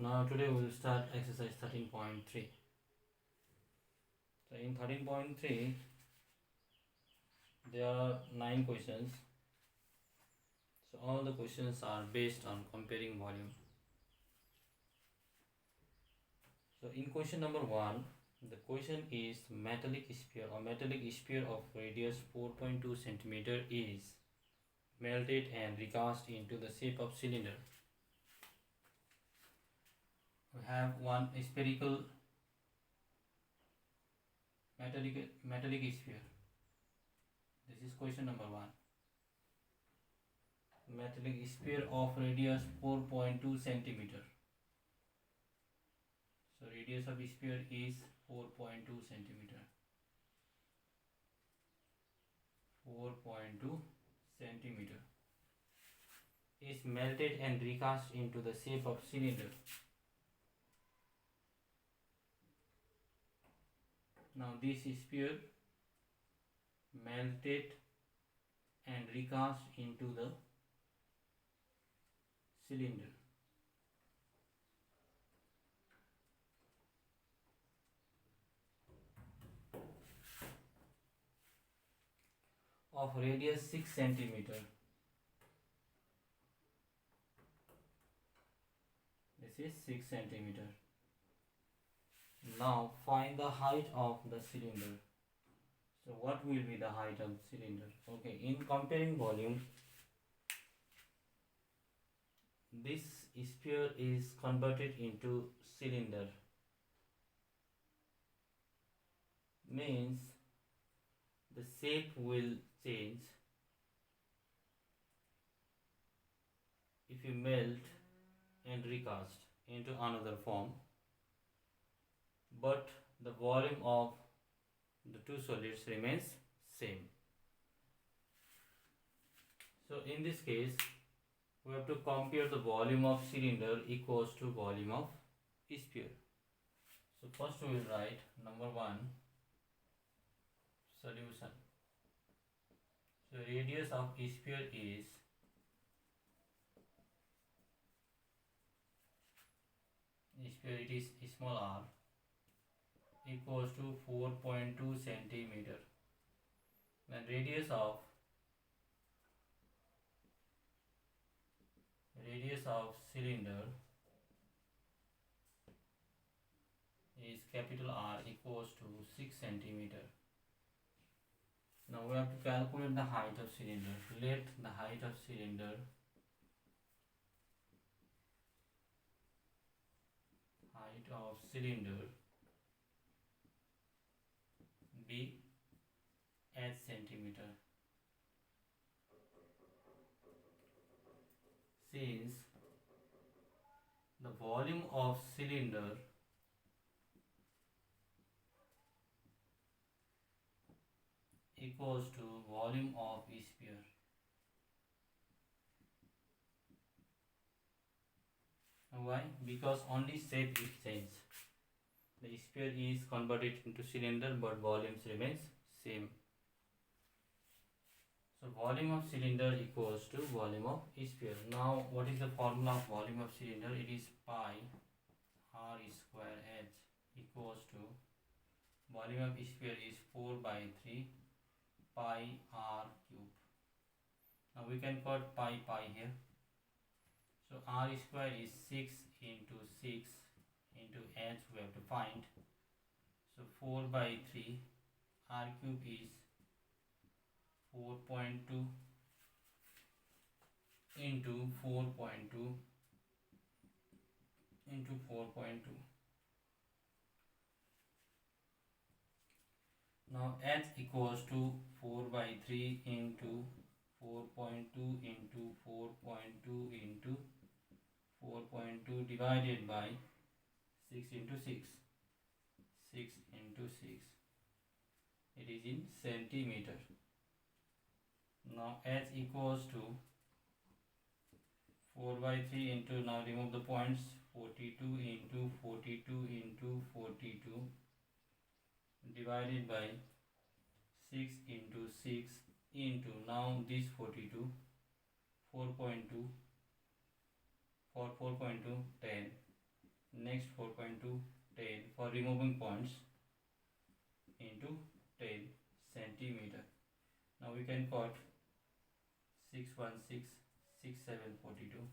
Now today we will start exercise 13.3. So in 13.3 there are 9 questions. So all the questions are based on comparing volume. So in question number 1, the question is metallic sphere of radius 4.2 centimeter is melted and recast into the shape of cylinder. We have one spherical metallic sphere. This is question number 1. Metallic sphere of radius 4.2 centimeter. So radius of sphere is 4.2 centimeter. 4.2 centimeter is melted and recast into the shape of cylinder. Now this sphere melted and recast into the cylinder. Of radius 6 centimeter. This is 6 centimeter. Now find the height of the cylinder. So what will be the height of cylinder? Okay, in comparing volume, this sphere is converted into cylinder. Means the shape will change if you melt and recast into another form, but the volume of the two solids remains same. So in this case we have to compare the volume of cylinder equals to volume of sphere. So first we will write number 1 solution. So radius of sphere is it is small r equals to 4.2 centimeter. Then radius of cylinder is capital R equals to 6 centimeter. Now we have to calculate the height of cylinder. Let the height of cylinder be as centimeter. Since the volume of cylinder equals to volume of sphere. Why? Because only shape is changed. The sphere is converted into cylinder but volumes remains same. So volume of cylinder equals to volume of sphere. Now what is the formula of volume of cylinder? It is pi r square h equals to volume of sphere is 4 by 3 pi r cube. Now we can put pi here. So r square is 6 into 6 into h we have to find. So 4 by 3 r cube is 4.2 into 4.2 into 4.2. Now h equals to 4 by 3 into 4.2 into 4.2 into 4.2 divided by 6 into 6. 6 into 6. It is in centimeter. Now h equals to 4 by 3 into, now remove the points, 42 into 42 into 42 divided by 6 into 6 into, now this 42, 4.2 for 4.2 10 Next 4.2 10 for removing points into 10 centimeter. Now we can cut 616 6742,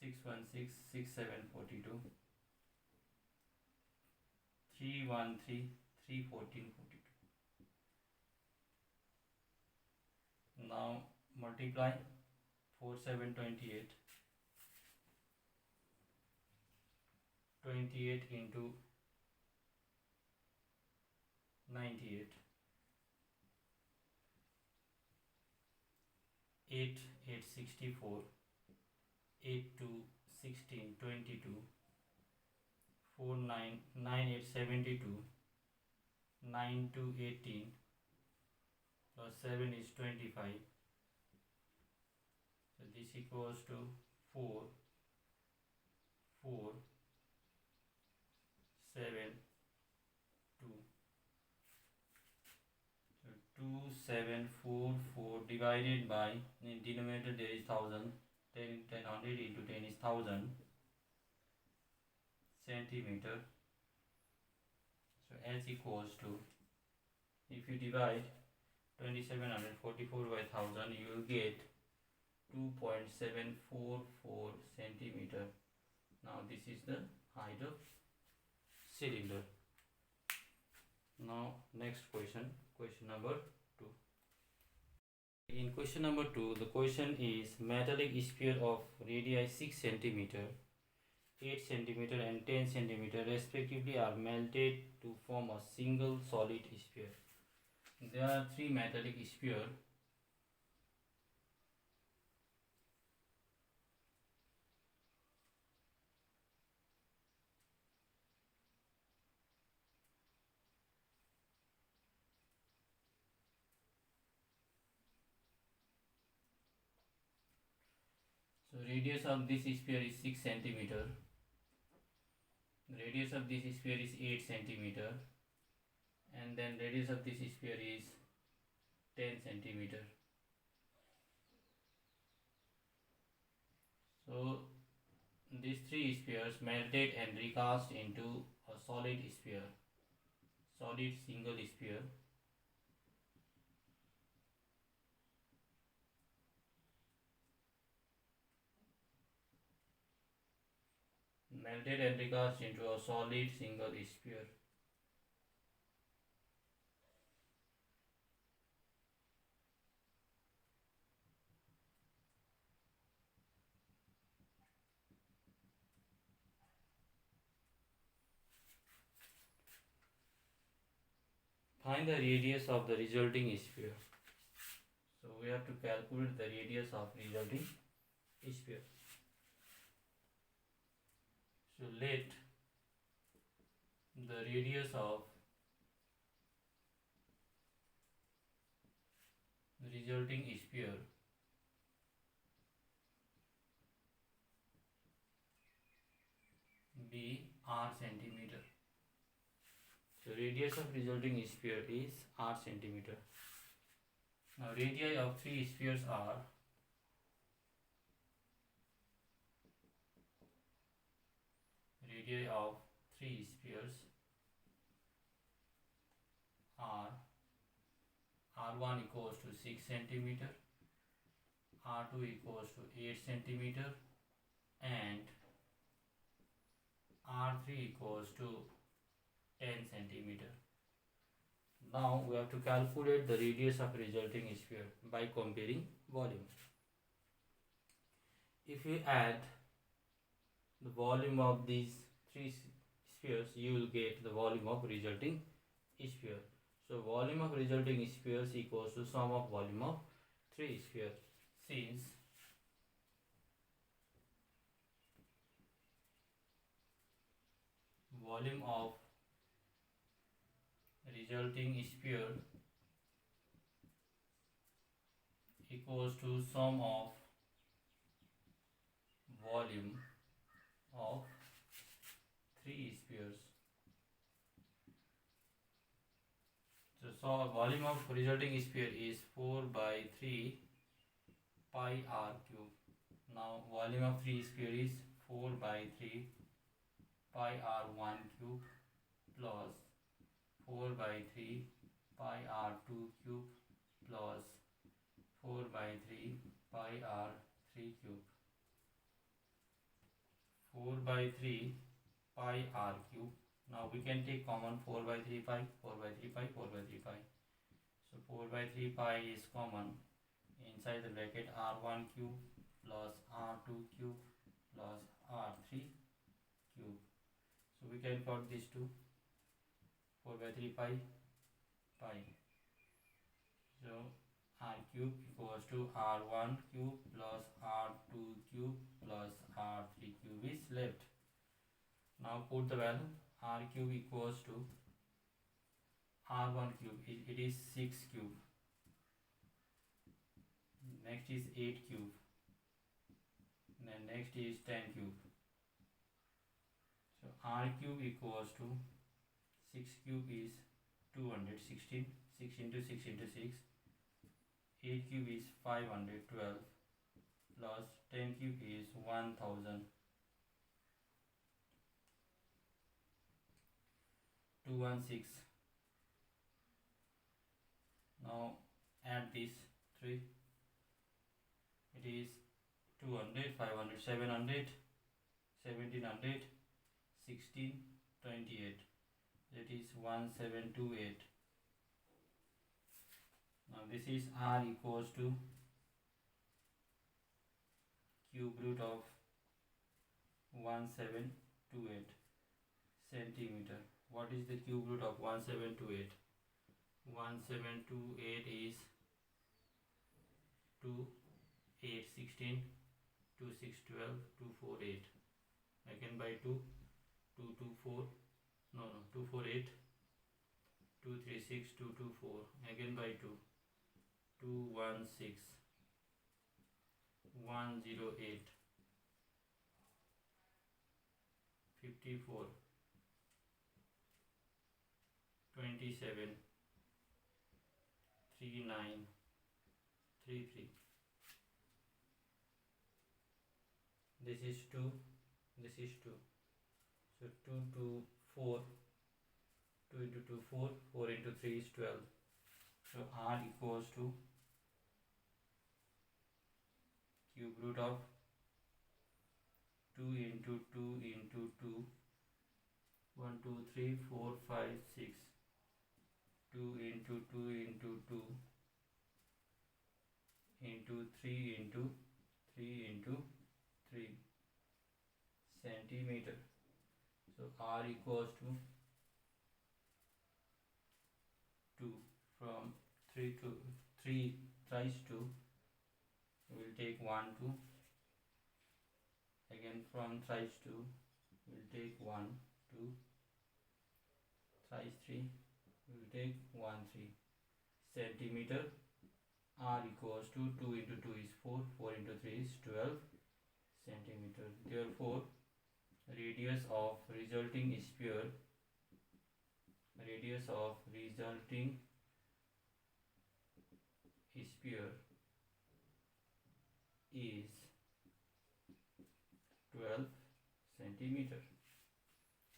616 6742, 313 31442. Now multiply 4 7 28, 28 into 98, 8 8 64, 8 2 16 22, 4 9 9 8 72, 9 2 18, plus 7 is 25. So this equals to 4 4 7 2. So 2744 divided by, in denominator there is 1000, 10 100 into 10 is 1000 centimeter. So S equals to, if you divide 2744 by 1000, you will get 2.744 centimeter. Now this is the height of cylinder. Now next question, question number 2. In question number 2, the question is metallic sphere of radii 6 centimeter, 8 centimeter and 10 centimeter respectively are melted to form a single solid sphere. There are 3 metallic spheres. So radius of this sphere is 6 centimeter. Radius of this sphere is 8 centimeter. And then radius of this sphere is 10 centimeter. So these 3 spheres melted and recast into a solid sphere, solid single sphere. Melted and recast into a solid single sphere. Find the radius of the resulting sphere. So we have to calculate the radius of resulting sphere. So let the radius of the resulting sphere be r centimeter. So radius of resulting sphere is r centimeter. Now radii of 3 spheres are radii of 3 spheres are r1 equals to 6 centimeter, r2 equals to 8 centimeter and r3 equals to 10 centimeter. Now we have to calculate the radius of resulting sphere by comparing volume. If you add the volume of these 3 spheres, you will get the volume of resulting sphere. So volume of resulting spheres equals to sum of volume of 3 spheres. Since volume of resulting sphere equals to sum of volume of 3 spheres. So volume of resulting sphere is 4 by 3 pi r cube. Now volume of 3 sphere is 4 by 3 pi r1 cube plus 4 by 3 pi r2 cube plus 4 by 3 pi r3 cube. 4 by 3 pi r cube. Now we can take common 4 by 3 pi, 4 by 3 pi, 4 by 3 pi. So 4 by 3 pi is common. Inside the bracket r1 cube plus r2 cube plus r3 cube. So we can plot these two. 4 by 3 pi pi. So r cube equals to r1 cube plus r2 cube plus r3 cube is left. Now put the value. R cube equals to r1 cube. It is 6 cube. Next is 8 cube. Then next is 10 cube. So r cube equals to 6 cube is 216. 6 into 6 into 6. 8 cube is 512 plus 10 cube is 1000. 216. Now add this 3. It is 200, 500, 700, 1700, 16, 28. That is 1728. Now this is r equals to cube root of 1728 centimeter. What is the cube root of 1728? 1728 is 2, 8, 16, 2, 6, 12, 2, 4, 8. Again by 2, 2, 2, 4, no, 2, 4, 8, 2, 3, 6, 2, 2, 4. Again by 2, 2, 1, 6, 1, 0, 8, 54, 27, 3, 9, 3, 3. This is 2, this is 2. So 2 to 4, 2 into 2, 4, 4 into 3 is 12. So r equals to cube root of 2 into 2 into 2, 1, 2, 3, 4, 5, 6, 2 into 2 into 2 into 3 into 3 into 3 centimeter. So r equals to 2. From 3 to 3 thrice 2, we will take 1 2. Again from thrice 2, we will take 1 2. Thrice 3, we will take 1 3 centimeter. R equals to 2 into 2 is 4, 4 into 3 is 12 centimeter. Therefore, radius of resulting sphere is 12 centimeter.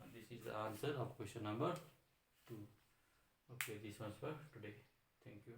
And this is the answer of question number 2. Okay, this was for today. Thank you.